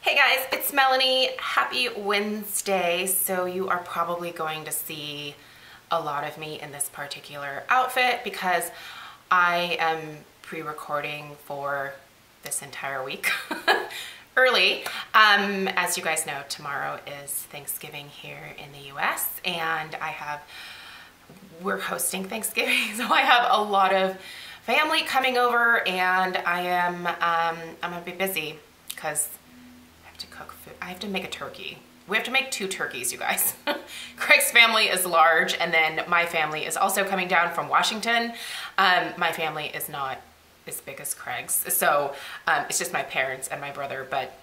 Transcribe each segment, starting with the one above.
Hey guys, it's Melanie. Happy Wednesday. So you are probably going to see a lot of me in this particular outfit because I am pre-recording for this entire week early. As you guys know, tomorrow is Thanksgiving here in the US and we're hosting Thanksgiving, so I have a lot of family coming over and I'm gonna be busy because I have to cook food. I have to make a turkey. We have to make 2 turkeys, you guys. Craig's family is large, and then my family is also coming down from Washington. My family is not as big as Craig's, so it's just my parents and my brother, but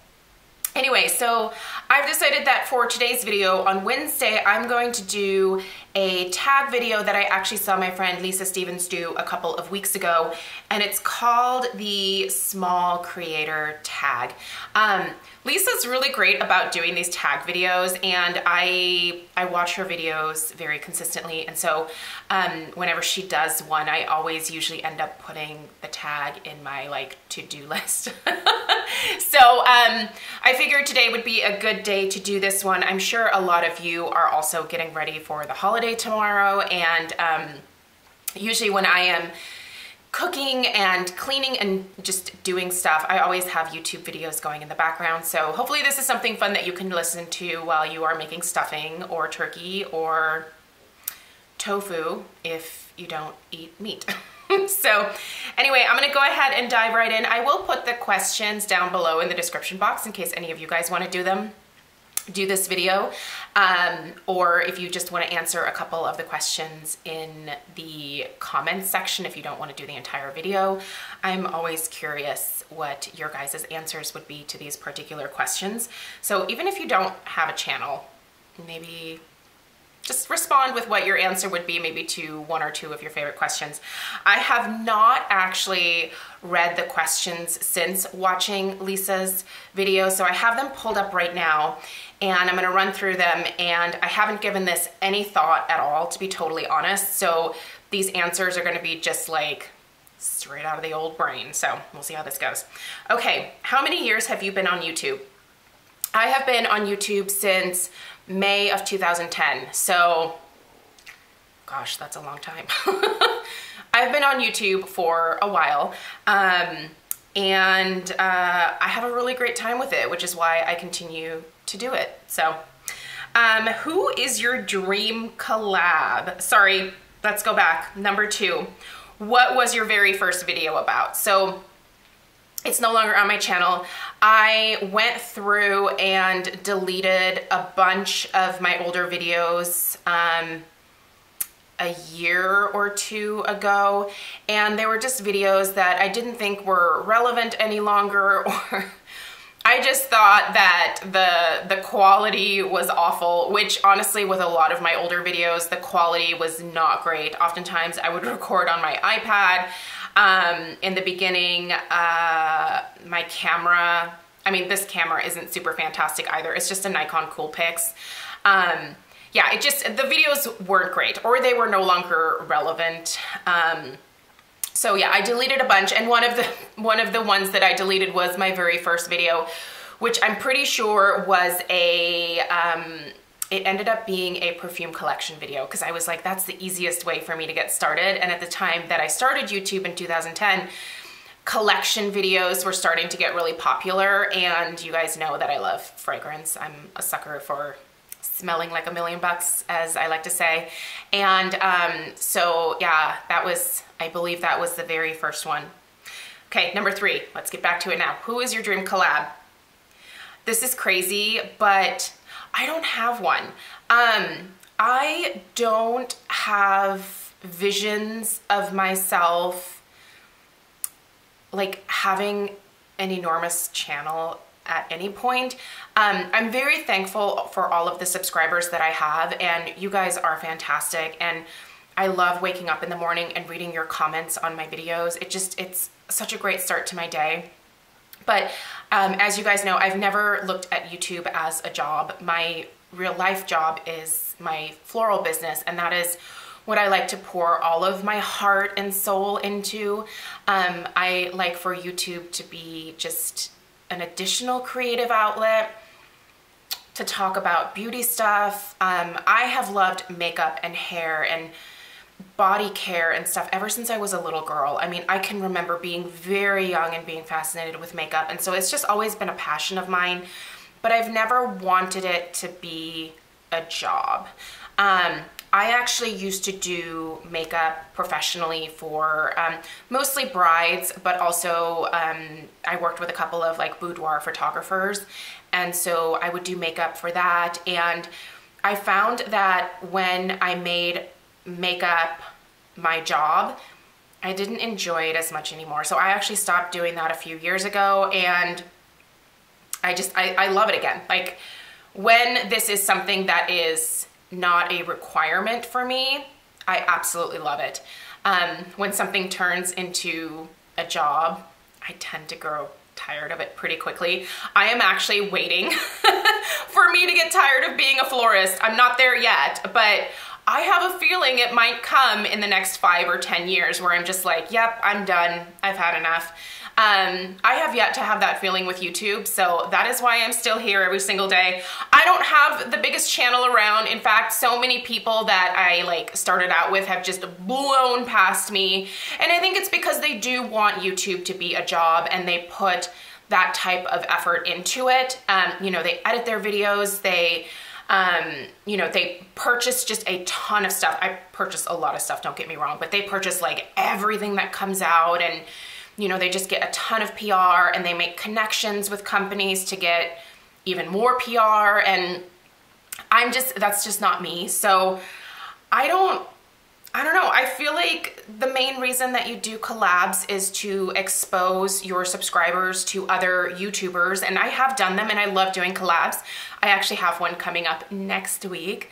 anyway, so I've decided that for today's video on Wednesday, I'm going to do a tag video that I actually saw my friend Lisa Stevens do a couple of weeks ago, and it's called the Small Creator Tag. Lisa's really great about doing these tag videos, and I watch her videos very consistently, and so whenever she does one, I always usually end up putting the tag in my like to-do list. So I figured today would be a good day to do this one. I'm sure a lot of you are also getting ready for the holiday tomorrow, and usually when I am cooking and cleaning and just doing stuff, I always have YouTube videos going in the background. So hopefully this is something fun that you can listen to while you are making stuffing or turkey or tofu if you don't eat meat. So anyway, I'm gonna go ahead and dive right in. I will put the questions down below in the description box in case any of you guys want to do this video, or if you just want to answer a couple of the questions in the comments section if you don't want to do the entire video. I'm always curious what your guys' answers would be to these particular questions. So even if you don't have a channel, maybe just respond with what your answer would be, maybe to 1 or 2 of your favorite questions. I have not actually read the questions since watching Lisa's video, so I have them pulled up right now, and I'm gonna run through them, and I haven't given this any thought at all, to be totally honest, so these answers are gonna be just like straight out of the old brain, so we'll see how this goes. Okay, how many years have you been on YouTube? I have been on YouTube since May of 2010, so gosh, that's a long time. I've been on YouTube for a while, and I have a really great time with it, which is why I continue to do it. So who is your dream collab? Sorry, let's go back. Number 2, what was your very first video about? So it's no longer on my channel. I went through and deleted a bunch of my older videos a year or 2 ago, and they were just videos that I didn't think were relevant any longer, or I just thought that the quality was awful, which honestly with a lot of my older videos, the quality was not great. Oftentimes I would record on my iPad. In the beginning, my camera, I mean, this camera isn't super fantastic either. It's just a Nikon Coolpix. Yeah, the videos weren't great, or they were no longer relevant. So yeah, I deleted a bunch, and one of the ones that I deleted was my very first video, which I'm pretty sure was it ended up being a perfume collection video, because I was like, that's the easiest way for me to get started. And at the time that I started YouTube in 2010, collection videos were starting to get really popular, and you guys know that I love fragrance. I'm a sucker for smelling like $1,000,000, as I like to say. And so yeah, I believe that was the very first one. Okay, number 3, let's get back to it now. Who is your dream collab? This is crazy, but I don't have one. I don't have visions of myself like having an enormous channel at any point. I'm very thankful for all of the subscribers that I have, and you guys are fantastic, and I love waking up in the morning and reading your comments on my videos. It's such a great start to my day. But as you guys know, I've never looked at YouTube as a job. My real life job is my floral business, and that is what I like to pour all of my heart and soul into. I like for YouTube to be just an additional creative outlet to talk about beauty stuff. I have loved makeup and hair and body care and stuff ever since I was a little girl. I mean, I can remember being very young and being fascinated with makeup, and so it's just always been a passion of mine, but I've never wanted it to be a job. I actually used to do makeup professionally for mostly brides, but also I worked with a couple of like boudoir photographers, and so I would do makeup for that. And I found that when I made makeup my job, I didn't enjoy it as much anymore. So I actually stopped doing that a few years ago, and I love it again. Like, when this is something that is not a requirement for me, I absolutely love it. When something turns into a job, I tend to grow tired of it pretty quickly. I am actually waiting for me to get tired of being a florist. I'm not there yet, but I have a feeling it might come in the next 5 or 10 years where I'm just like, yep, I'm done. I've had enough. I have yet to have that feeling with YouTube, so that is why I'm still here every single day. I don't have the biggest channel around. In fact, so many people that I like started out with have just blown past me, and I think it's because they do want YouTube to be a job and they put that type of effort into it. You know, they edit their videos, they you know, they purchase just a ton of stuff. I purchase a lot of stuff, don't get me wrong, but they purchase like everything that comes out, and you know, they just get a ton of PR, and they make connections with companies to get even more PR, and that's just not me. So I don't know. I feel like the main reason that you do collabs is to expose your subscribers to other YouTubers, and I have done them, and I love doing collabs. I actually have one coming up next week.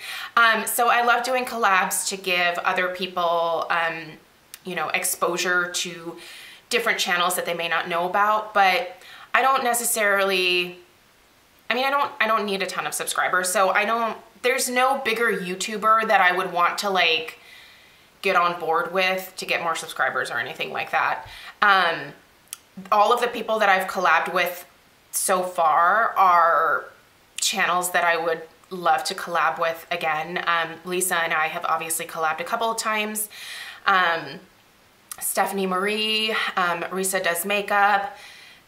So I love doing collabs to give other people, you know, exposure to different channels that they may not know about, but I don't necessarily, I mean, I don't need a ton of subscribers, so there's no bigger YouTuber that I would want to like get on board with to get more subscribers or anything like that. All of the people that I've collabed with so far are channels that I would love to collab with again. Lisa and I have obviously collabed a couple of times. Stephanie Marie, Risa Does Makeup.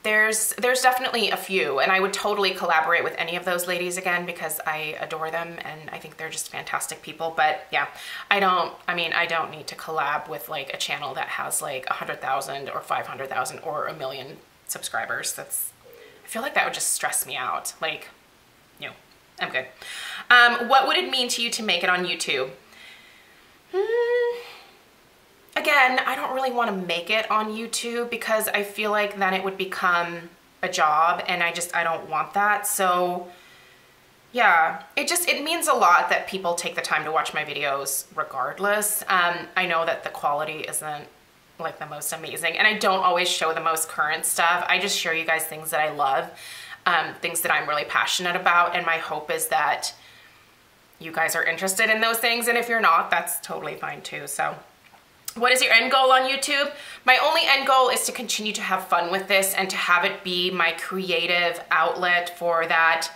There's definitely a few, and I would totally collaborate with any of those ladies again because I adore them and I think they're just fantastic people. But yeah, I don't need to collab with like a channel that has like 100,000 or 500,000 or 1 million subscribers. I feel like that would just stress me out. Like, no, I'm good. What would it mean to you to make it on YouTube? Again, I don't really want to make it on YouTube because I feel like then it would become a job, and I don't want that. So yeah, it means a lot that people take the time to watch my videos regardless. I know that the quality isn't like the most amazing, and I don't always show the most current stuff. I just show you guys things that I love, things that I'm really passionate about, and my hope is that you guys are interested in those things, and if you're not, that's totally fine too. So what is your end goal on YouTube? My only end goal is to continue to have fun with this and to have it be my creative outlet for that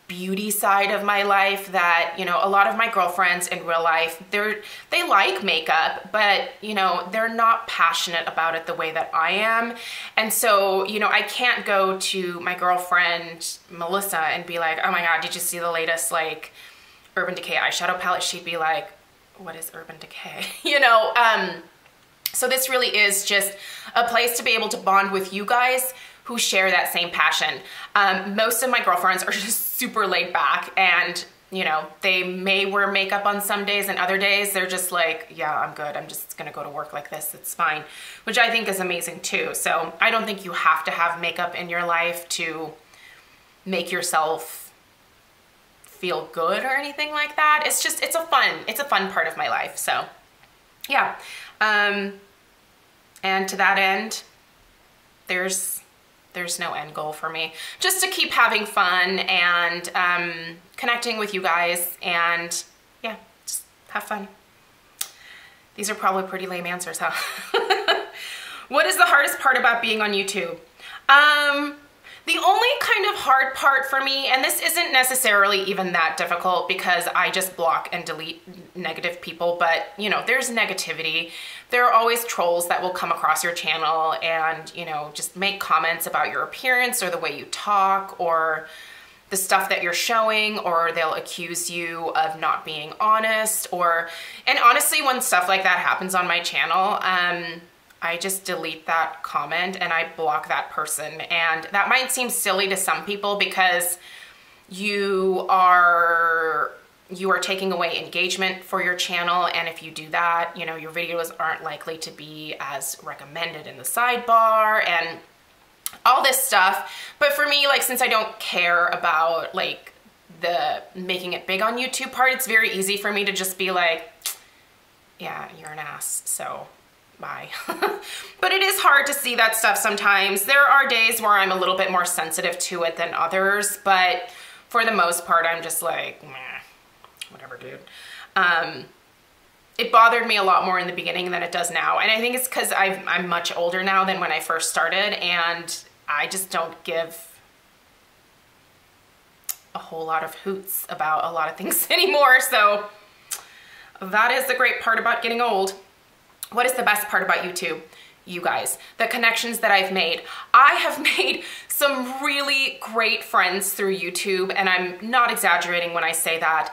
beauty side of my life that, you know, a lot of my girlfriends in real life, they like makeup, but, you know, they're not passionate about it the way that I am. And so, you know, I can't go to my girlfriend, Melissa, and be like, oh my God, did you see the latest, like, Urban Decay eyeshadow palette? She'd be like, what is Urban Decay? You know, so this really is just a place to be able to bond with you guys who share that same passion. Most of my girlfriends are just super laid back, and you know, they may wear makeup on some days, and other days they're just like, yeah, I'm good. I'm just gonna go to work like this. It's fine, which I think is amazing too. So I don't think you have to have makeup in your life to make yourself feel good or anything like that. It's just, it's a fun part of my life. So yeah. And to that end, there's no end goal for me. Just to keep having fun and connecting with you guys, and yeah, just have fun. These are probably pretty lame answers, huh? What is the hardest part about being on YouTube? The only kind of hard part for me, and this isn't necessarily even that difficult because I just block and delete negative people, but you know, there's negativity. There are always trolls that will come across your channel and, you know, just make comments about your appearance or the way you talk or the stuff that you're showing, or they'll accuse you of not being honest, and honestly, when stuff like that happens on my channel, I just delete that comment and I block that person. And that might seem silly to some people because you are taking away engagement for your channel, and if you do that, you know, your videos aren't likely to be as recommended in the sidebar and all this stuff. But for me, like, since I don't care about like the making it big on YouTube part, it's very easy for me to just be like, yeah, you're an ass, so bye. But it is hard to see that stuff sometimes. There are days where I'm a little bit more sensitive to it than others, but for the most part, I'm just like, meh, whatever, dude. It bothered me a lot more in the beginning than it does now. And I think it's because I'm much older now than when I first started, and I just don't give a whole lot of hoots about a lot of things anymore. So that is the great part about getting old. What is the best part about YouTube? You guys, the connections that I've made. I have made some really great friends through YouTube, and I'm not exaggerating when I say that.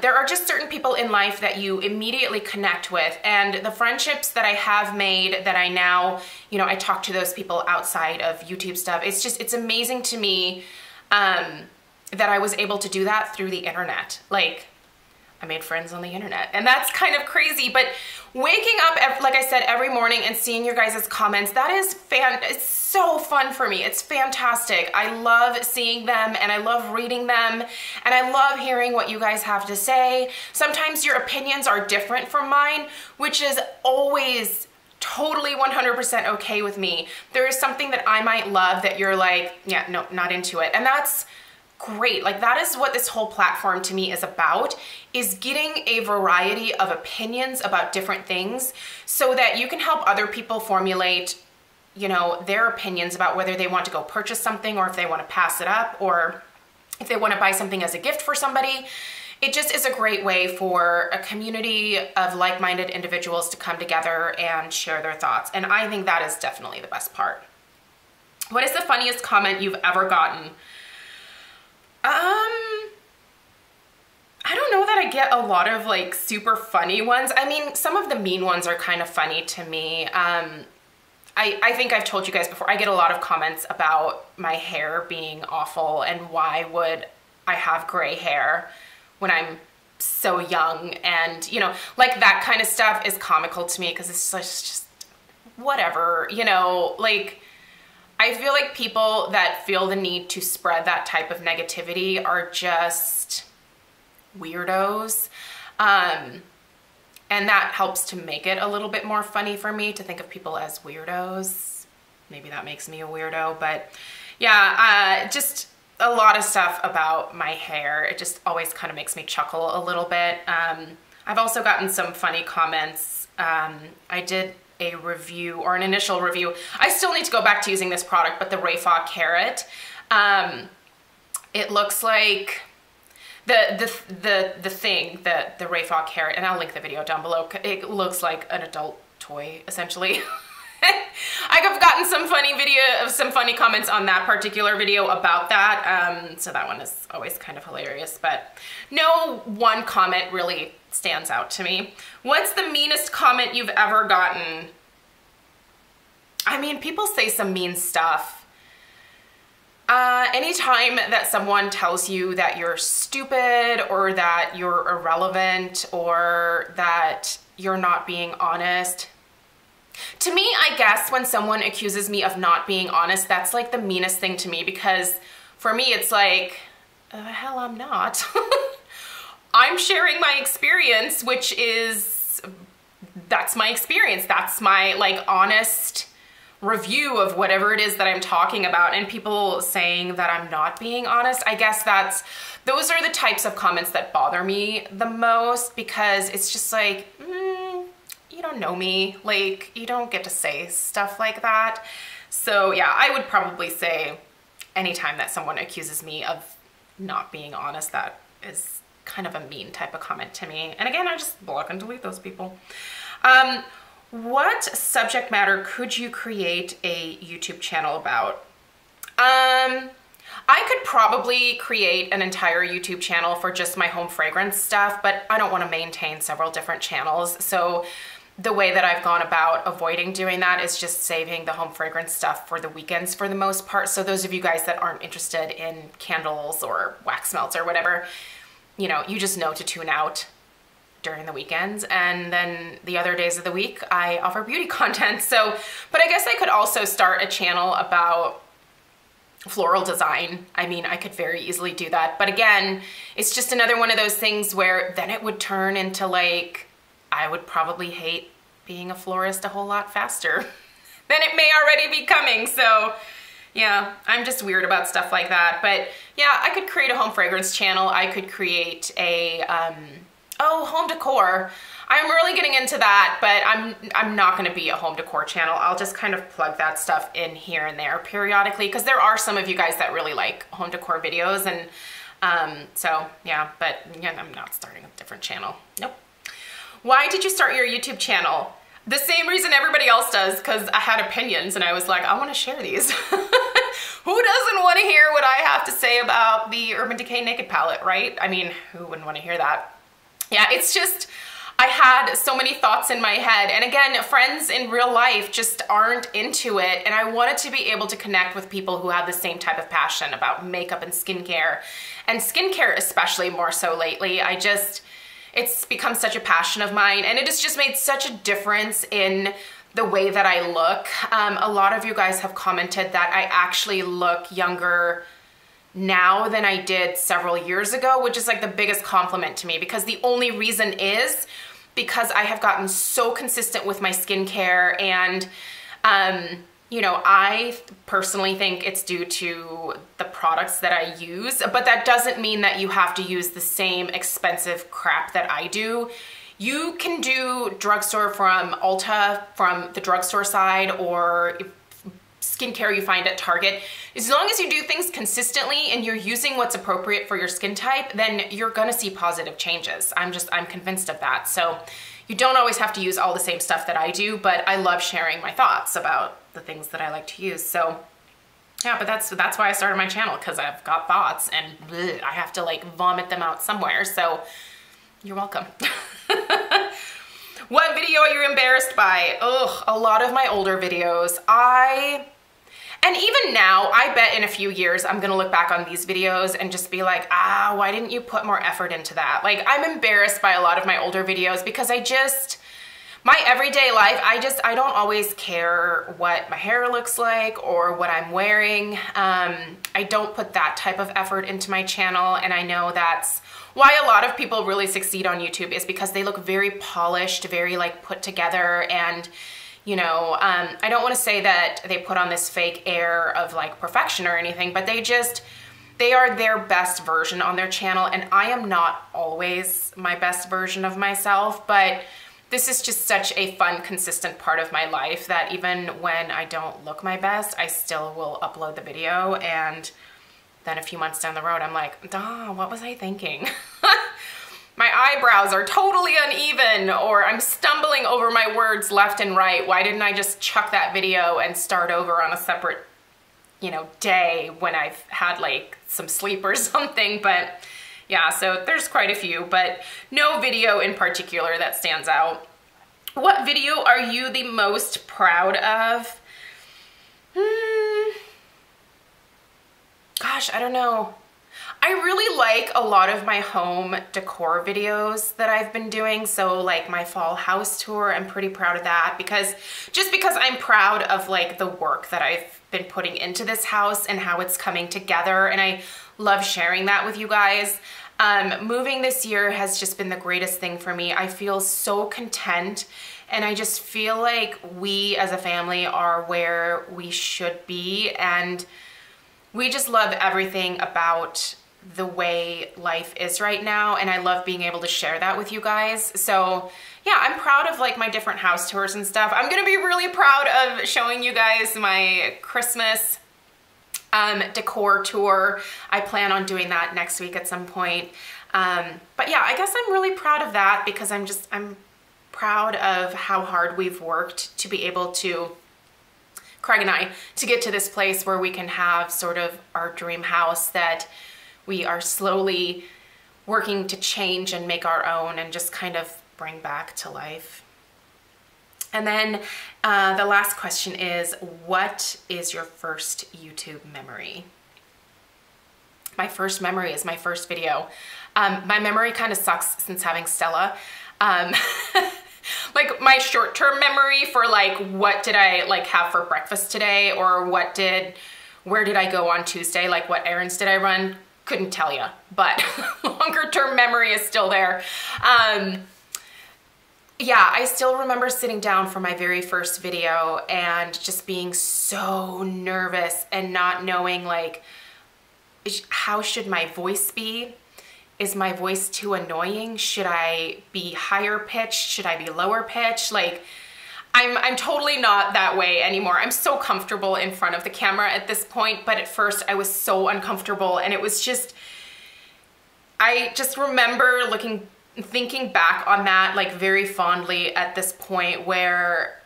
There are just certain people in life that you immediately connect with, and the friendships that I have made that I now, you know, I talk to those people outside of YouTube stuff. It's amazing to me that I was able to do that through the internet. Like, I made friends on the internet, and that's kind of crazy, but waking up, like I said, every morning and seeing your guys' comments, that is it's so fun for me. It's fantastic. I love seeing them, and I love reading them, and I love hearing what you guys have to say. Sometimes your opinions are different from mine, which is always totally 100% okay with me. There is something that I might love that you're like, yeah, no, not into it, and that's great. Like, that is what this whole platform to me is about, is getting a variety of opinions about different things so that you can help other people formulate, you know, their opinions about whether they want to go purchase something, or if they want to pass it up, or if they want to buy something as a gift for somebody. It just is a great way for a community of like-minded individuals to come together and share their thoughts. And I think that is definitely the best part. What is the funniest comment you've ever gotten? I don't know that I get a lot of like super funny ones. I mean, some of the mean ones are kind of funny to me. I think I've told you guys before, I get a lot of comments about my hair being awful and why would I have gray hair when I'm so young, and you know, like that kind of stuff is comical to me because it's just whatever, you know, like I feel like people that feel the need to spread that type of negativity are just weirdos. And that helps to make it a little bit more funny for me to think of people as weirdos. Maybe that makes me a weirdo, but yeah, just a lot of stuff about my hair. It just always kind of makes me chuckle a little bit. I've also gotten some funny comments. I did a review, or an initial review. I still need to go back to using this product, but the Rayfa carrot. It looks like the Rayfa carrot, and I'll link the video down below. It looks like an adult toy, essentially. I've gotten some funny comments on that particular video about that. So that one is always kind of hilarious, but no one comment really stands out to me. What's the meanest comment you've ever gotten? I mean, people say some mean stuff. Anytime that someone tells you that you're stupid, or that you're irrelevant, or that you're not being honest. To me, I guess when someone accuses me of not being honest, that's like the meanest thing to me, because for me, it's like, the hell I'm not. I'm sharing my experience, which is, that's my experience. That's my like honest review of whatever it is that I'm talking about. And people saying that I'm not being honest, I guess those are the types of comments that bother me the most, because it's just like, you don't know me, like you don't get to say stuff like that. So yeah, I would probably say anytime that someone accuses me of not being honest, that is kind of a mean type of comment to me. And again, I just block and delete those people. What subject matter could you create a YouTube channel about? I could probably create an entire YouTube channel for just my home fragrance stuff, but I don't want to maintain several different channels. So the way that I've gone about avoiding doing that is just saving the home fragrance stuff for the weekends for the most part. So those of you guys that aren't interested in candles or wax melts or whatever, you know, you just know to tune out during the weekends, and then the other days of the week I offer beauty content. So, but I guess I could also start a channel about floral design. I mean, I could very easily do that, but again, it's just another one of those things where then it would turn into like, I would probably hate being a florist a whole lot faster than it may already be coming. So yeah, I'm just weird about stuff like that. But yeah, I could create a home fragrance channel. I could create a, home decor. I'm really getting into that, but I'm not gonna be a home decor channel. I'll just kind of plug that stuff in here and there periodically, because there are some of you guys that really like home decor videos, and so yeah, but yeah, I'm not starting a different channel. Nope. Why did you start your YouTube channel? The same reason everybody else does, because I had opinions and I was like, I want to share these. Who doesn't want to hear what I have to say about the Urban Decay Naked Palette, right? I mean, who wouldn't want to hear that? Yeah, it's just, I had so many thoughts in my head. And again, friends in real life just aren't into it. And I wanted to be able to connect with people who have the same type of passion about makeup and skincare. And skincare especially more so lately. It's become such a passion of mine, and it has just made such a difference in the way that I look. A lot of you guys have commented that I actually look younger now than I did several years ago, which is like the biggest compliment to me, because the only reason is because I have gotten so consistent with my skincare, and you know, I personally think it's due to the products that I use, but that doesn't mean that you have to use the same expensive crap that I do. You can do drugstore from Ulta, from the drugstore side, or skincare you find at Target. As long as you do things consistently and you're using what's appropriate for your skin type, then you're gonna see positive changes. I'm convinced of that. So you don't always have to use all the same stuff that I do, but I love sharing my thoughts about the things that I like to use. So yeah, but that's why I started my channel, because I've got thoughts and bleh, I have to like vomit them out somewhere. So you're welcome. What video are you embarrassed by? Ugh, a lot of my older videos. And even now, I bet in a few years, I'm gonna look back on these videos and just be like, why didn't you put more effort into that? Like, I'm embarrassed by a lot of my older videos because my everyday life, I don't always care what my hair looks like or what I'm wearing. I don't put that type of effort into my channel, and I know that's why a lot of people really succeed on YouTube, is because they look very polished, very like put together, and you know, I don't want to say that they put on this fake air of like perfection or anything, but they are their best version on their channel, and I am not always my best version of myself, but this is just such a fun, consistent part of my life that even when I don't look my best, I still will upload the video, and then a few months down the road, I'm like, duh, what was I thinking? My eyebrows are totally uneven, or I'm stumbling over my words left and right. Why didn't I just chuck that video and start over on a separate, you know, day when I've had like some sleep or something? But yeah, so there's quite a few, but no video in particular that stands out. What video are you the most proud of? Gosh, I don't know. I really like a lot of my home decor videos that I've been doing. So like my fall house tour, I'm pretty proud of that, because I'm proud of like the work that I've been putting into this house and how it's coming together. And I love sharing that with you guys. Moving this year has just been the greatest thing for me. I feel so content, and I just feel like we as a family are where we should be. And we just love everything about the way life is right now, and I love being able to share that with you guys. So yeah, I'm proud of like my different house tours and stuff. I'm gonna be really proud of showing you guys my Christmas decor tour. I plan on doing that next week at some point. But yeah, I guess I'm really proud of that because I'm proud of how hard we've worked to be able to, Craig and I, to get to this place where we can have sort of our dream house that we are slowly working to change and make our own and just kind of bring back to life. And then the last question is, what is your first YouTube memory? My first memory is my first video. My memory kind of sucks since having Stella. Like my short-term memory for like, what did I like have for breakfast today, or where did I go on Tuesday? Like what errands did I run? Couldn't tell you, but longer-term memory is still there. Yeah, I still remember sitting down for my very first video and just being so nervous and not knowing like, how should my voice be? Is my voice too annoying? Should I be higher pitched? Should I be lower pitched? Like, I'm totally not that way anymore. I'm so comfortable in front of the camera at this point, but at first I was so uncomfortable, and it was just, I just remember thinking back on that like very fondly at this point where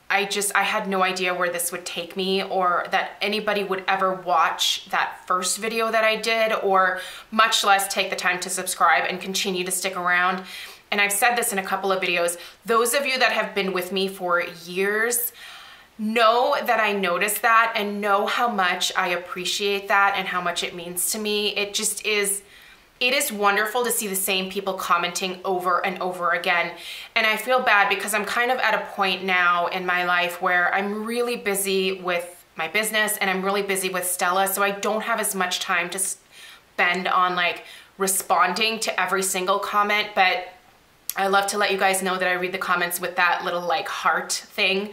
I had no idea where this would take me, or that anybody would ever watch that first video that I did, or much less take the time to subscribe and continue to stick around. And I've said this in a couple of videos, those of you that have been with me for years know that I notice that and know how much I appreciate that and how much it means to me. It is wonderful to see the same people commenting over and over again. And I feel bad because I'm kind of at a point now in my life where I'm really busy with my business and I'm really busy with Stella, so I don't have as much time to spend on like responding to every single comment. But I love to let you guys know that I read the comments with that little like heart thing,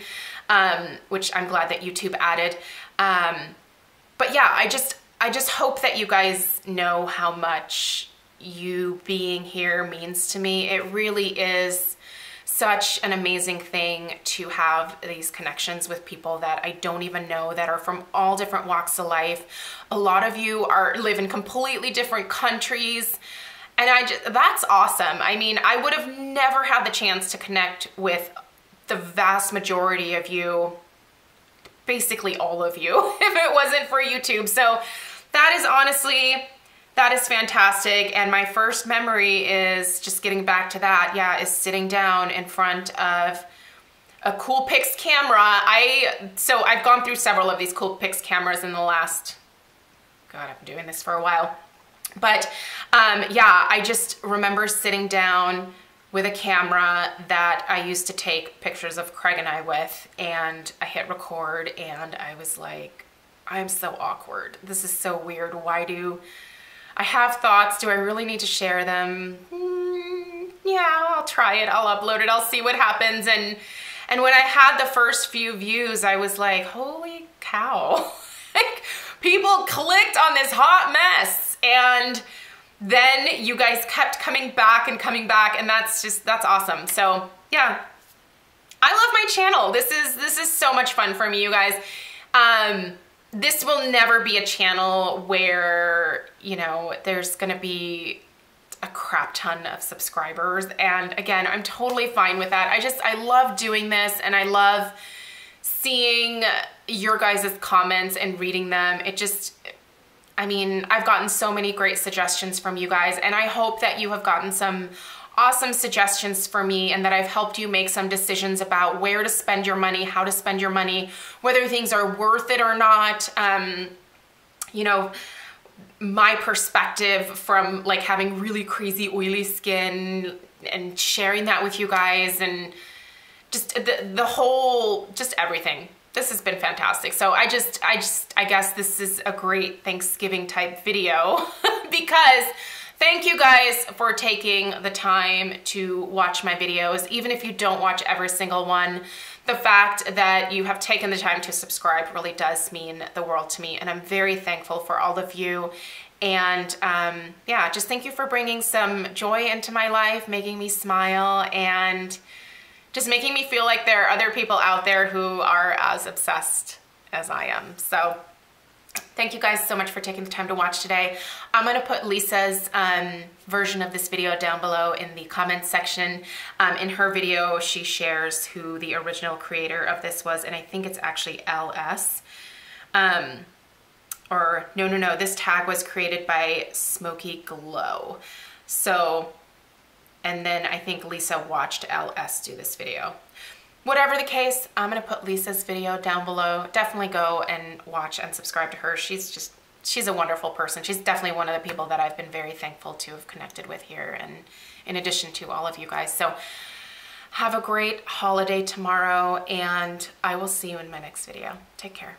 which I'm glad that YouTube added. But yeah, I just hope that you guys know how much you being here means to me. It really is such an amazing thing to have these connections with people that I don't even know, that are from all different walks of life. A lot of you live in completely different countries, and that's awesome. I mean, I would have never had the chance to connect with the vast majority of you, basically all of you, if it wasn't for YouTube. So that is fantastic. And my first memory is, just getting back to that, yeah, is sitting down in front of a Coolpix camera. So I've gone through several of these Coolpix cameras in the last, God, I've been doing this for a while. But yeah, I just remember sitting down with a camera that I used to take pictures of Craig and I with, and I hit record and I was like, I'm so awkward. This is so weird. Why do I have thoughts? Do I really need to share them? Yeah, I'll try it. I'll upload it. I'll see what happens. And when I had the first few views, I was like, holy cow. Like, people clicked on this hot mess. And then you guys kept coming back, and that's awesome. So yeah, I love my channel. This is so much fun for me, you guys. This will never be a channel where, you know, there's gonna be a crap ton of subscribers. And again, I'm totally fine with that. I love doing this, and I love seeing your guys' comments and reading them. I mean, I've gotten so many great suggestions from you guys, and I hope that you have gotten some awesome suggestions for me, and that I've helped you make some decisions about where to spend your money, how to spend your money, whether things are worth it or not. You know, my perspective from like having really crazy oily skin and sharing that with you guys, and just the whole, just everything. This has been fantastic. So I guess this is a great Thanksgiving type video because thank you guys for taking the time to watch my videos. Even if you don't watch every single one, the fact that you have taken the time to subscribe really does mean the world to me. And I'm very thankful for all of you. And yeah, just thank you for bringing some joy into my life, making me smile, and just making me feel like there are other people out there who are as obsessed as I am. So Thank you guys so much for taking the time to watch today. I'm gonna put Lisa's version of this video down below in the comments section. In her video, she shares who the original creator of this was, and I think it's actually LS. Or no, this tag was created by Smokey Glow. So, and then I think Lisa watched LS do this video. Whatever the case, I'm gonna put Lisa's video down below. Definitely go and watch and subscribe to her. She's a wonderful person. She's definitely one of the people that I've been very thankful to have connected with here, and in addition to all of you guys. So have a great holiday tomorrow, and I will see you in my next video. Take care.